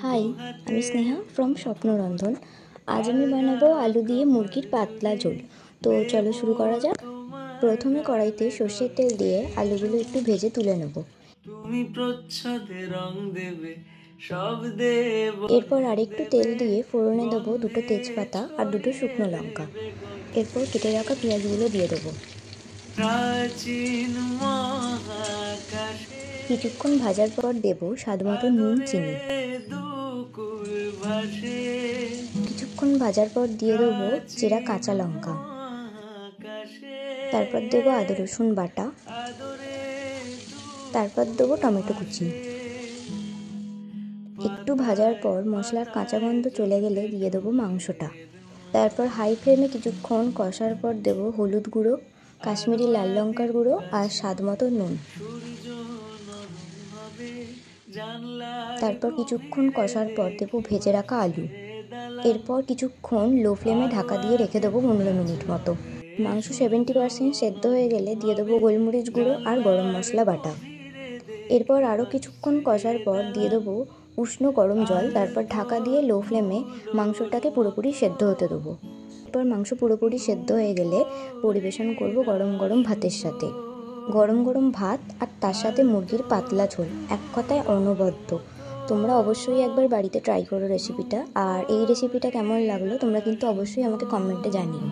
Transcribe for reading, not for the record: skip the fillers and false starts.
High, আমি Sneha from স্বপ্নরন্ধন। আজ আমি বানাবো আলু দিয়ে মুরগির পাতলা ঝোল। তো চলো শুরু করা যাক। প্রথমে কড়াইতে সর্ষের তেল দিয়ে আলুগুলো একটু ভেজে তুলে নেব। তুমি প্রচ্ছদে রং দেবে সব দেব। এরপর আরেকটু তেল দিয়ে ফোড়নে দেবো দুটো তেজপাতা আর দুটো শুকনো লঙ্কা। এরপর কেটে রাখা পেঁয়াজগুলো দিয়ে দেবো। প্রাচীন মহাকাশে কিছুক্ষণ ভাজার পর দেবো স্বাদ মতো নুন, চিনি। দুকুল ভাসে কিছুক্ষণ ভাজার পর দিয়ে দেবো চেরা কাঁচা লঙ্কা। তারপর দেবো আদা রসুন বাটা। তারপর দেবো টমেটো কুচি। একটু ভাজার পর মশলার কাঁচা গন্ধ চলে গেলে দিয়ে দেবো মাংসটা। তারপর হাই ফ্লেমে কিছুক্ষণ কষার পর দেবো হলুদ গুঁড়ো, কাশ্মীরি লাল লঙ্কার গুঁড়ো আর স্বাদ মতো নুন। তারপর কিছুক্ষণ কষার পর দেবো ভেজে রাখা আলু। এরপর কিছুক্ষণ লো ফ্লেমে ঢাকা দিয়ে রেখে দেবো 15 মিনিট মতো। মাংস 70% সেদ্ধ হয়ে গেলে দিয়ে দেবো গোলমরিচ গুঁড়ো আর গরম মশলা বাটা। এরপর আরও কিছুক্ষণ কষার পর দিয়ে দেবো উষ্ণ গরম জল। তারপর ঢাকা দিয়ে লো ফ্লেমে মাংসটাকে পুরোপুরি সেদ্ধ হতে দেবো। এরপর মাংস পুরোপুরি সেদ্ধ হয়ে গেলে পরিবেশন করব গরম গরম ভাতের সাথে। গরম গরম ভাত আর তার সাথে মুরগির পাতলা ঝোল, এক কথায় অনবদ্য। তোমরা অবশ্যই একবার বাড়িতে ট্রাই করো রেসিপিটা। আর এই রেসিপিটা কেমন লাগলো তোমরা কিন্তু অবশ্যই আমাকে কমেন্টে জানিও।